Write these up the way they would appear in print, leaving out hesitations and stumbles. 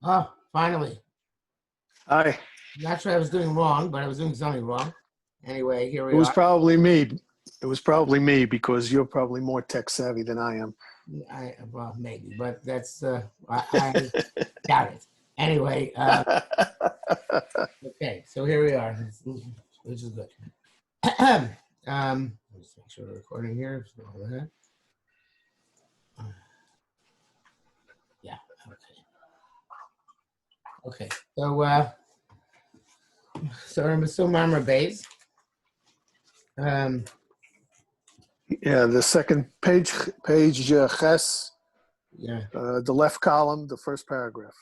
Oh, finally. Hi. Not sure I was doing wrong, but I was doing something wrong. Anyway, here It we was are. probably me. It was probably me because you're probably more tech savvy than I am. Well, maybe, but I doubt it. Anyway, okay, so here we are, which is good. Let's make sure we're recording here. All that. Yeah, okay. Okay, so I'm still Mamre Bays. Yeah, the second page Ches, Yeah. the left column, the first paragraph.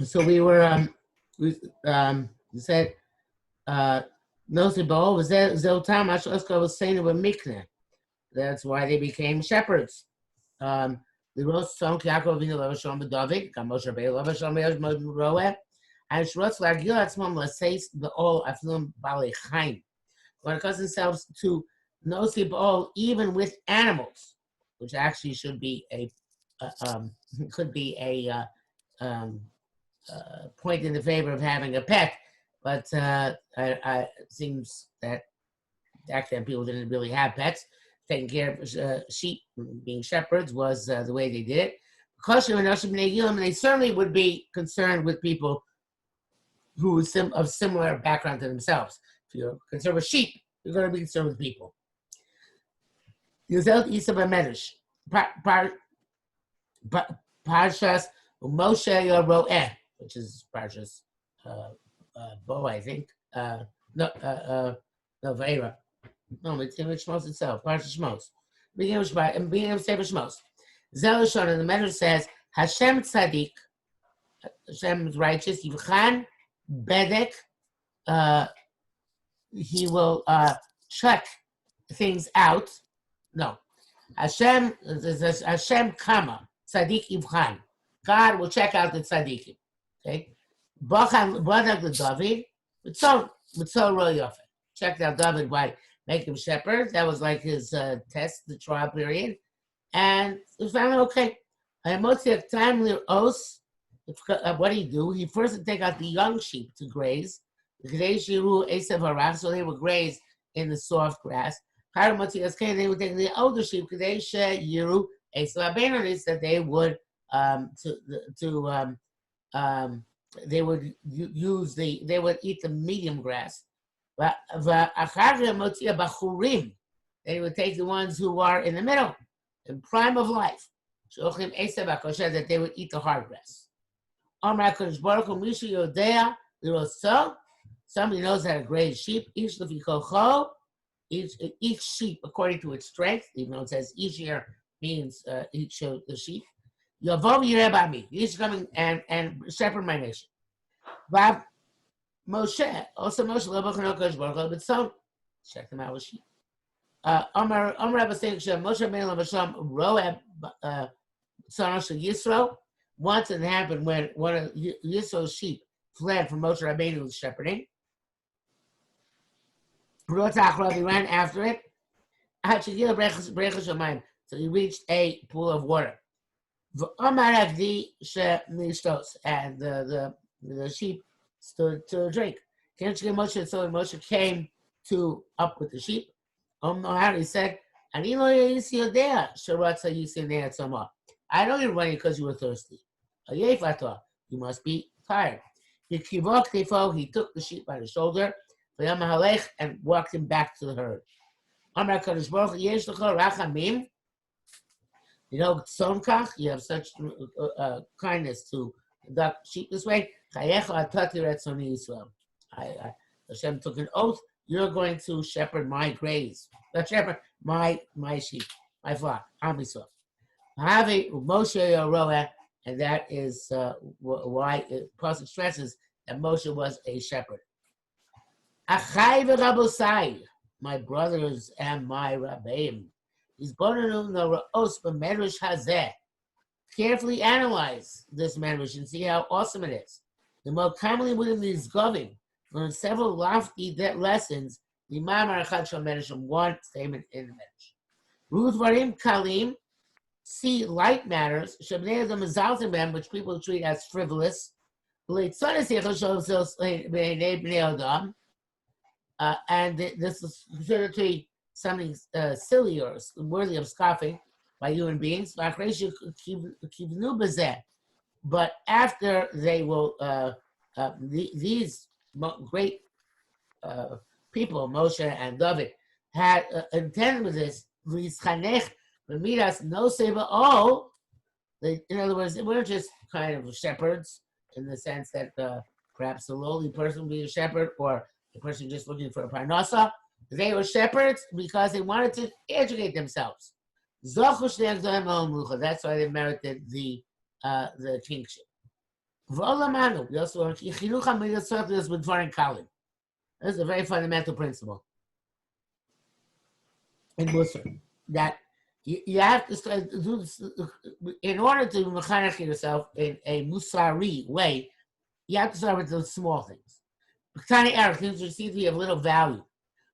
So we said no Sibol was that Zotam Ashkoska was saying about Mikne. That's why they became shepherds. The roast song Yaakov Vina Lavashon David, Kamosha Bay Lavashon Roe, and Shrots Lagil Atzmom Lasays the all Aflum Bali Chaim. When it comes themselves to no Sibol, even with animals, which actually should be could be a point in the favor of having a pet, but it seems that back then people didn't really have pets. Taking care of sheep, being shepherds, was the way they did it. And they certainly would be concerned with people who are of similar background to themselves. If you're concerned with sheep, you're going to be concerned with people. Parshas Moshe Roeh, which is Parshas Bo, I think. No, Veira. No, it's Shmos itself. Parshas Shmos. Beginning of Sefer Shmos. Zelashon, and the Medrash says, Hashem Tzadik, Hashem is righteous, Yivchan Bedek, he will check things out. No. Hashem Kama, Tzadik Yivchan. God will check out the tzaddikim. Okay? Badak the David, with so Roy Yofe. Checked out David by making him shepherd. That was like his test, the trial period. And it was finally okay. What did he do? He first would take out the young sheep to graze. So they would graze in the soft grass. They would take the older sheep, that they would they would they would eat the medium grass. They would take the ones who are in the middle, in prime of life, that they would eat the hard grass. Somebody knows how to graze sheep. Each sheep according to its strength, even though it says each year means each of the sheep. He's coming and shepherd my nation. Moshe, also Moshe, but some check them out with sheep. Omar was saying Moshe Moshe Roeb Sanosh Yisro. Once it happened when one of Yisro's sheep fled from Moshe Rabbeinu's shepherding. He ran after it. So he reached a pool of water. And the sheep stood to drink. So Moshe came up with the sheep. He said, I know you're running because you were thirsty. You must be tired. He took the sheep by the shoulder and walked him back to the herd. Tzomkach, you have such kindness to conduct sheep this way. Hashem took an oath, you're going to shepherd my graves. Shepherd my sheep, my flock. And that is why Pasuk stresses that Moshe was a shepherd. Achai v'rabosai, my brothers and my rabbeim. Carefully analyze this medrash and see how awesome it is. The more commonly within these goving, learn several lofty lessons. The Mamar Achad Shal Medrash from one statement in the medrash. Ruth Varim Kalim, see light matters, which people treat as frivolous, and this is considered to be something silly or worthy of scoffing by human beings. But after they will, these great people, Moshe and David, had intended with this, in other words, they weren't just kind of shepherds in the sense that perhaps a lowly person would be a shepherd or a person just looking for a parnasa. They were shepherds because they wanted to educate themselves. That's why they merited the kingship. We also learn this is a very fundamental principle in Mussar, that you have to start do this, in order to mechanech yourself in a Mussari way. You have to start with the small things, tiny things which seem to be of little value.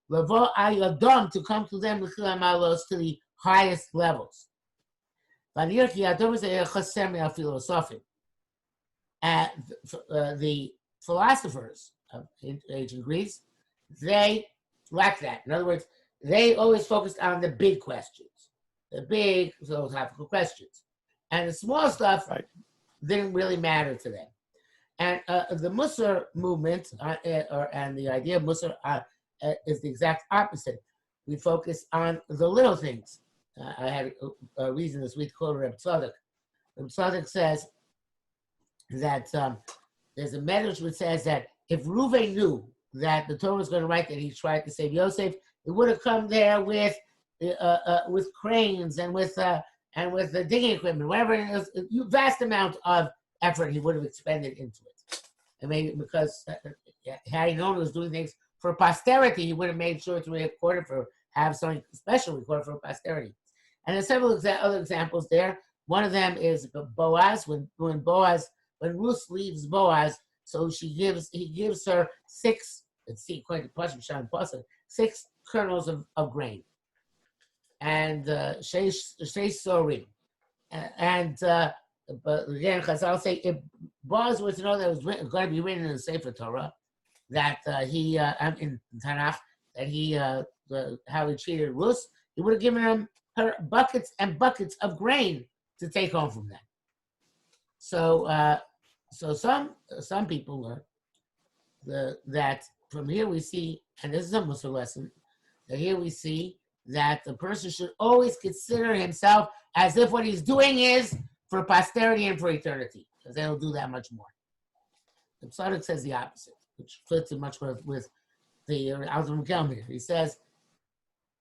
Lavo ayadom, to come to them to the highest levels. And the philosophers of ancient Greece, they lacked that. In other words, they always focused on the big questions, the big philosophical questions. And the small stuff didn't really matter to them. And the Mussar movement, and the idea of Mussar is the exact opposite. We focus on the little things. I had a reason this week to quote Reb Tzadok. Reb Tzadok says that there's a medrash which says that if Reuven knew that the Torah was going to write that he tried to save Yosef, it would have come there with cranes and with the digging equipment, whatever it is, a vast amount of effort he would have expended into it. I mean, because had he known he was doing things for posterity, he would have made sure to record it have something special recorded for posterity. And there's several other examples there. One of them is Boaz. When Ruth leaves Boaz, so he gives her six, according to Pashim Shan Pasuk, 6 kernels of grain, and sheish sorim, and but again, Chazal say if Boaz was to know that it was going to be written in the Sefer Torah, that he in Tanakh, that he how he treated Ruth, he would have given her buckets and buckets of grain to take home from them. So some people learn that from here we see, and this is a Mussar lesson, that here we see that the person should always consider himself as if what he's doing is for posterity and for eternity, because they'll do that much more. The Tzadok says the opposite, which fits in much more with the Alter of Kelm here. He says,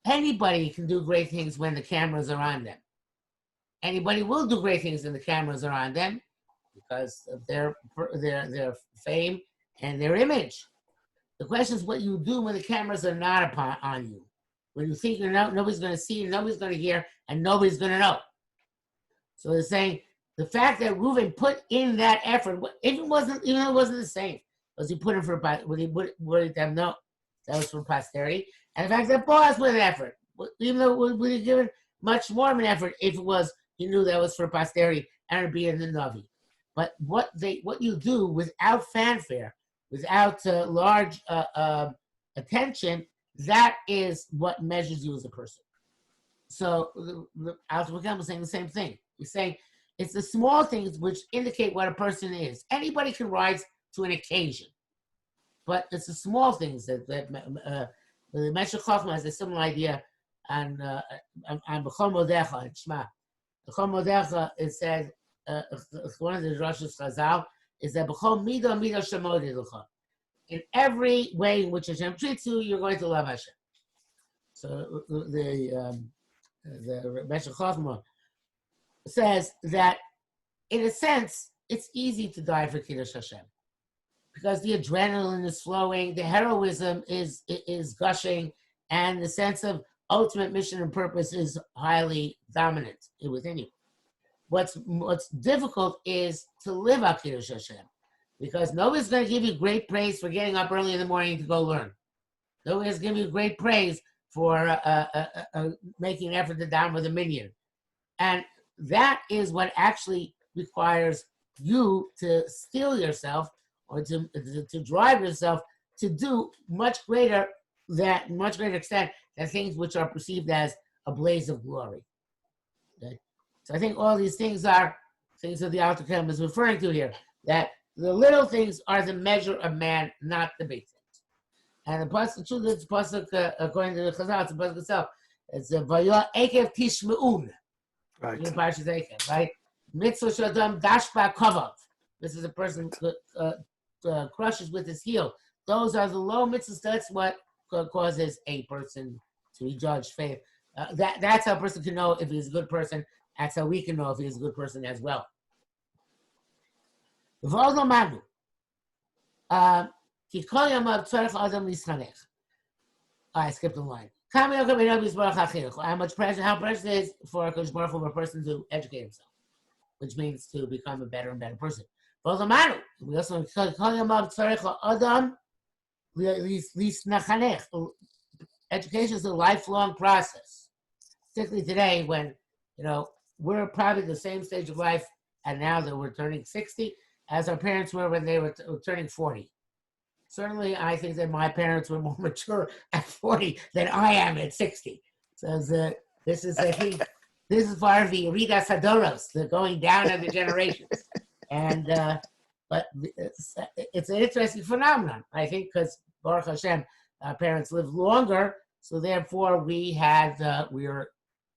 anybody can do great things when the cameras are on them. Anybody will do great things when the cameras are on them because of their fame and their image. The question is what you do when the cameras are not on you. When you think nobody's going to see, nobody's going to hear, and nobody's going to know. So they're saying the fact that Reuven put in that effort, even though it wasn't the same, was he put in for would them know that was for posterity, and the fact that Boaz put in effort, even though would he given much more of an effort if it was he knew that was for posterity and it'd be in the Navi. But what you do without fanfare, without large attention, that is what measures you as a person. So the Alter of Kelm was saying the same thing. He's saying it's the small things which indicate what a person is. Anybody can rise to an occasion, but it's the small things that the Meshech Chochma has a similar idea on B'chol Modecha and Shema. B'chol Modecha, it said, one of the Rosh's Chazal is that B'chol Midah Shemodi L'cha. In every way in which Hashem treats you, you're going to love Hashem. So the Meshech Chochma says that, in a sense, it's easy to die for Kiddush Hashem because the adrenaline is flowing, the heroism is gushing, and the sense of ultimate mission and purpose is highly dominant within you. What's difficult is to live up Kiddush Hashem, because nobody's going to give you great praise for getting up early in the morning to go learn. Nobody's going to give you great praise for making an effort to down with a minion. And that is what actually requires you to steel yourself or to drive yourself to do much greater extent than things which are perceived as a blaze of glory. Okay? So I think all these things are things that the Alter of Kelm is referring to here, that the little things are the measure of man, not the big things. And the pasuk, the pasuk according to the Chazal, it's the pasuk itself. It's a Vayah Ekev Tishmeun. Right. Right? Mitzvah Shadam Dashba Kavav. This is a person crushes with his heel. Those are the low mitzvahs. That's what causes a person to be judged faith. That's how a person can know if he's a good person. That's how we can know if he's a good person as well. I skipped a line. How precious it is for a Baruch Hu, a person to educate himself, which means to become a better and better person. We also education is a lifelong process, particularly today when we're probably the same stage of life, and now that we're turning 60, as our parents were when they were turning 40. Certainly, I think that my parents were more mature at 40 than I am at 60. So this is, I think, this is part of the Rida Sadoros, the going down of the generations. And but it's an interesting phenomenon, I think, because Baruch Hashem, our parents lived longer, so therefore we were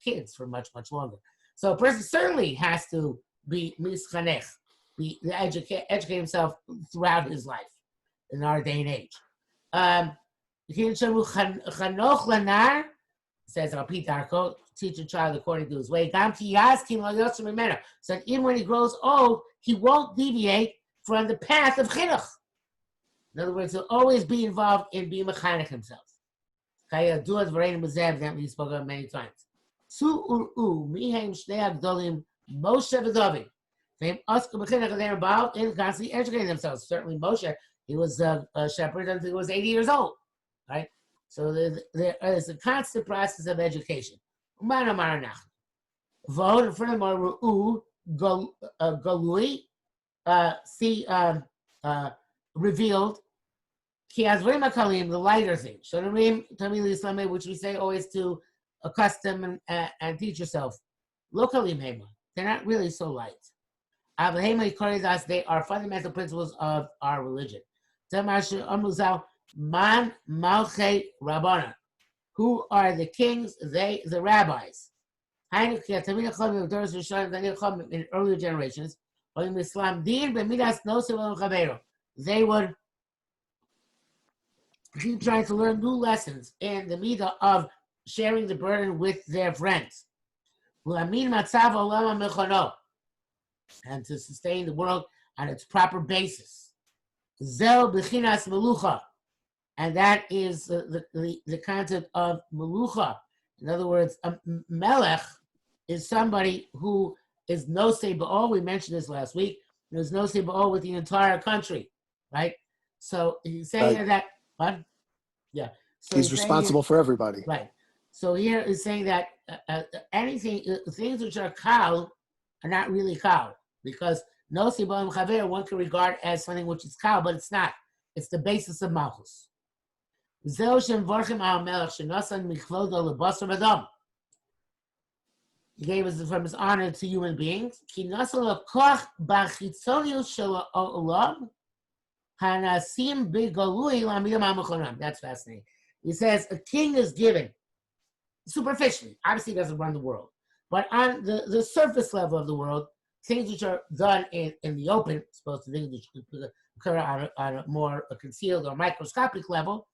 kids for much, much longer. So a person certainly has to be mischanech, educate himself throughout his life in our day and age. Says Darko, teach a child according to his way. So that even when he grows old, he won't deviate from the path of chinuch. In other words, he'll always be involved in being mechanech himself. That we spoke about many times. Moshe v'David. They're involved in constantly educating themselves. Certainly Moshe, he was a shepherd until he was 80 years old, right? So there is a constant process of education. Furthermore, galui, revealed, the lighter things, which we say always to accustom and teach yourself. They're not really so light. They are fundamental principles of our religion. Man Malchei Rabbana. Who are the kings? The rabbis. In earlier generations, they would keep trying to learn new lessons in the midah of sharing the burden with their friends. And to sustain the world on its proper basis. Zel b'chinas melucha. And that is the concept of melucha. In other words, a melech is somebody who is nosei b'ol. We mentioned this last week. There's nosei b'ol with the entire country, right? So he's saying that, what? Yeah. So he's responsible for everybody. Right. So here is saying that things which are kal are not really kal, because nosei b'ol chaver one can regard as something which is kal, but it's not. It's the basis of malchus. He gave us from his honor to human beings. That's fascinating. He says a king is given superficially. Obviously, he doesn't run the world, but on the surface level of the world, things which are done in the open, supposed to things which occur on a more concealed or microscopic level,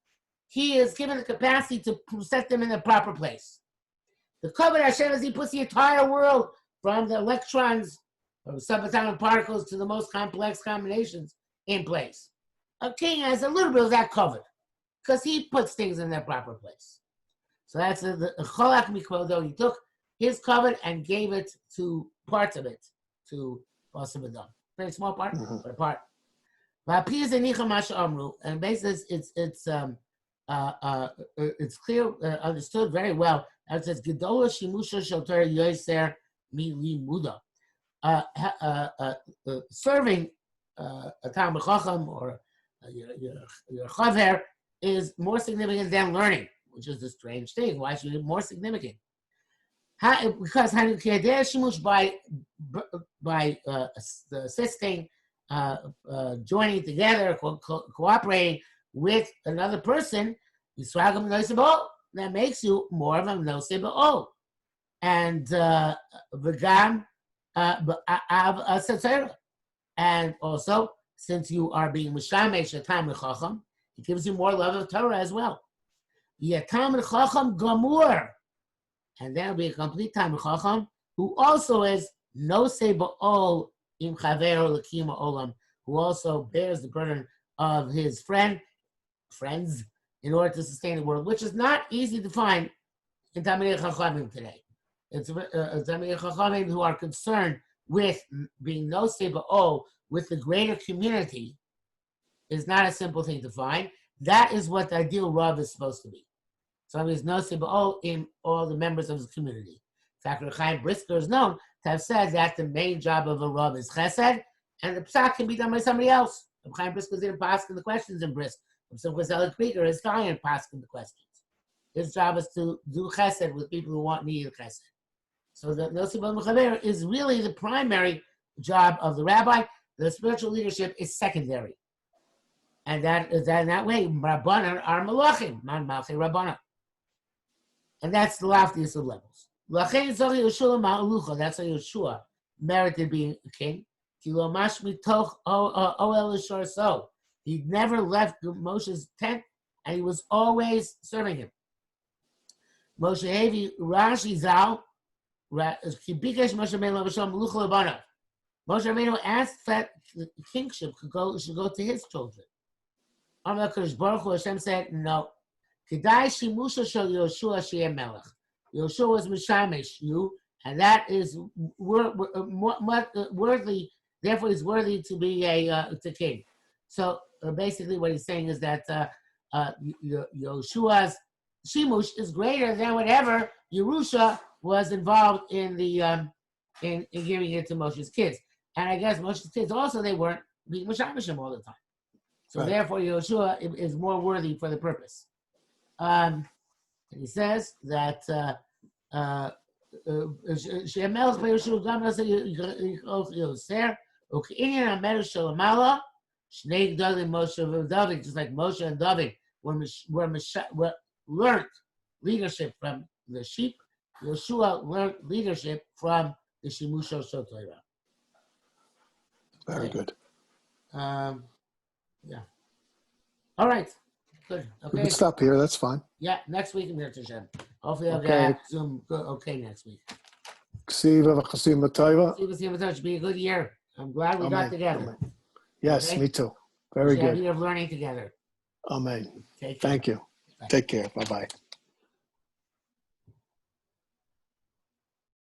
he is given the capacity to set them in the proper place. The Kavod Hashem is he puts the entire world, from the electrons or subatomic particles to the most complex combinations, in place. A king has a little bit of that covered because he puts things in their proper place. So that's the Cholak Mikvodo. He took his covered and gave it to parts of it to Basar Adam. Very small part, but a part. And basically, it's clear, understood very well. It says Gedola Shimusha Shoter Yoser milimuda. Serving a Talmid Chacham or your chaver is more significant than learning, which is a strange thing. Why should it be more significant? Because by assisting, joining together, cooperating with another person, that makes you more of a nosei b'ol. And v'gam and also, since you are being mishamesh a Talmid Chacham, it gives you more love of Torah as well. Talmid Chacham gamur, and that'll be a complete Talmid Chacham who also is nosei b'ol im chaver l'kima olam, who also bears the burden of his friends in order to sustain the world, which is not easy to find in Talmidei Chachamim today. It's Talmidei Chachamim who are concerned with being nosei b'ol with the greater community is not a simple thing to find. That is what the ideal Rav is supposed to be. So he's nosei b'ol in all the members of his community. In fact, Chaim Brisker is known to have said that the main job of a Rav is chesed, and the psak can be done by somebody else. Chaim Brisker didn't pass the questions in Brisk. Simchas Elik Krieger is fine in passing the questions. His job is to do chesed with people who need chesed. So the nosei b'ol mechaber is really the primary job of the rabbi. The spiritual leadership is secondary. And that is that way, Rabbanan are malachim, man malchei Rabbanan. And that's the loftiest of levels. That's why Yeshua merited being a king. He never left Moshe's tent, and he was always serving him. Moshe Hevi Rashi Zal, Moshe Rabbeinu asked that the kingship should go to his children. Amar Kadosh Baruch Hu, Hashem said, no. Kedai shimusha shel Yoshua sheyeh melech. Yoshua was mishamesh you, and that is worthy. Therefore, he's worthy to be to king. So basically, what he's saying is that Yoshua's shimush is greater than whatever Yerusha was involved in the in giving it to Moshe's kids. And I guess Moshe's kids also, they weren't being mishameshim all the time. So right. Therefore, Yoshua is more worthy for the purpose. And he says that Shemelch Yoshua Gam Nasa Yoser U'Kinyan Amer Shalamala Shnei Gdolim Moshe and David, just like Moshe and David were learned leadership from the sheep. Yoshua learned leadership from the Shimusho Shotorah. Very good. Yeah. All right. Good. Okay. We can stop here. That's fine. Yeah. Next week, Mir Hashem. Hopefully, I'll get Zoom okay next week. Ksiva v'chasim b'tayva. It should be a good year. I'm glad we got together. Amen. Yes, okay? Me too. Very good. Year of learning together. Amen. Thank you. Bye. Take care. Bye-bye.